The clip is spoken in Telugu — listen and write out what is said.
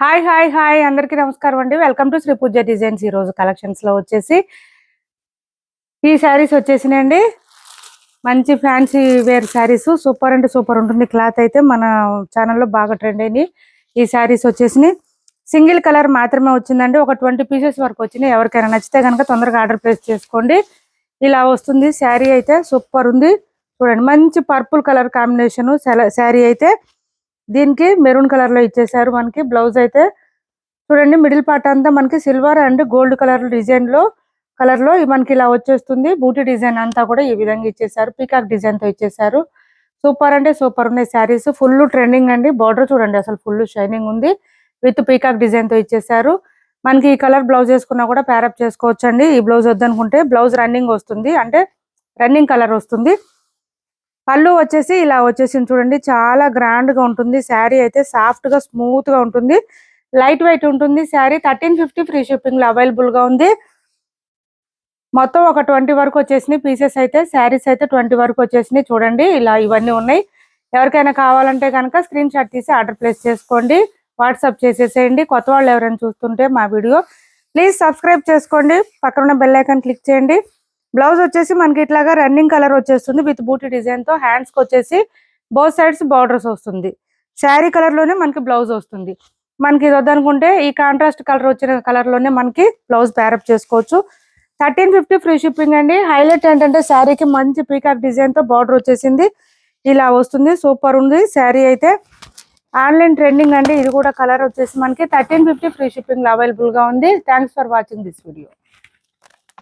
హాయ్ హాయ్ హాయ్ అందరికీ నమస్కారం అండి. Welcome to Shri Pooja designs. ఈ రోజు కలెక్షన్స్ లో వచ్చేసి ఈ శారీస్ వచ్చేసినాయండి. మంచి ఫ్యాన్సీ వేర్ శారీస్, సూపర్ అంటే సూపర్ ఉంటుంది. క్లాత్ అయితే మన ఛానల్లో బాగా ట్రెండ్ అయింది. ఈ శారీస్ వచ్చేసి సింగిల్ కలర్ మాత్రమే వచ్చిందండి. ఒక 20 పీసెస్ వరకు వచ్చినాయి. ఎవరికైనా నచ్చితే కనుక తొందరగా ఆర్డర్ ప్లేస్ చేసుకోండి. ఇలా వస్తుంది శారీ అయితే, సూపర్ ఉంది. చూడండి, మంచి పర్పుల్ కలర్ కాంబినేషన్ శారీ అయితే. దీనికి మెరూన్ కలర్ లో ఇచ్చేసారు. మనకి బ్లౌజ్ అయితే చూడండి, మిడిల్ పార్ట్ అంతా మనకి silver and gold colour design లో మనకి ఇలా వచ్చేస్తుంది. బూటీ డిజైన్ అంతా కూడా ఈ విధంగా ఇచ్చేసారు. పీకాక్ డిజైన్ తో ఇచ్చేసారు. సూపర్ అంటే సూపర్ ఉన్నాయి శారీస్. ఫుల్ ట్రెండింగ్ అండి. బార్డర్ చూడండి, అసలు ఫుల్ షైనింగ్ ఉంది. విత్ పీకాక్ డిజైన్ తో ఇచ్చేసారు. మనకి ఈ కలర్ బ్లౌజ్ వేసుకున్నా కూడా ప్యారప్ చేసుకోవచ్చు అండి. ఈ బ్లౌజ్ వద్దనుకుంటే బ్లౌజ్ రన్నింగ్ వస్తుంది, అంటే రన్నింగ్ కలర్ వస్తుంది. పళ్ళు వచ్చేసి ఇలా వచ్చేసింది చూడండి, చాలా గ్రాండ్ గా ఉంటుంది. శారీ అయితే సాఫ్ట్ గా స్మూత్ గా ఉంటుంది, లైట్ వెయిట్ ఉంటుంది. శారీ 1350 ఫ్రీ షిప్పింగ్ లో అవైలబుల్ గా ఉంది. మొత్తం ఒక 20 వరకు వచ్చేసినాయి పీసెస్ అయితే. శారీస్ అయితే 20 వరకు వచ్చేసినాయి. చూడండి, ఇలా ఇవన్నీ ఉన్నాయి. ఎవరికైనా కావాలంటే కనుక స్క్రీన్ షాట్ తీసి ఆర్డర్ ప్లేస్ చేసుకోండి, వాట్సాప్ చేసేసేయండి. కొత్త వాళ్ళు ఎవరైనా చూస్తుంటే మా వీడియో ప్లీజ్ సబ్స్క్రైబ్ చేసుకోండి, పక్కన ఉన్న బెల్ ఐకాన్ క్లిక్ చేయండి. బ్లౌజ్ వచ్చేసి మనకి ఇట్లాగా రన్నింగ్ కలర్ వచ్చేస్తుంది విత్ బూటీ డిజైన్ తో. హ్యాండ్స్ కి వచ్చేసి బోత్ సైడ్స్ బార్డర్స్ వస్తుంది. శారీ కలర్ లోనే మనకి బ్లౌజ్ వస్తుంది. మనకి ఇది వద్దనుకుంటే ఈ కాంట్రాస్ట్ కలర్ వచ్చిన కలర్ లోనే మనకి బ్లౌజ్ ప్యారప్ చేసుకోవచ్చు. 1350 ఫ్రీ షిప్పింగ్ అండి. హైలైట్ ఏంటంటే శారీకి మంచి పీకాక్ డిజైన్ తో బార్డర్ వచ్చేసింది. ఇలా వస్తుంది, సూపర్ ఉంది శారీ అయితే. ఆన్లైన్ ట్రెండింగ్ అండి. ఇది కూడా కలర్ వచ్చేసి మనకి 1350 ఫ్రీ షిప్పింగ్ లో అవైలబుల్ గా ఉంది. Thanks for watching this video.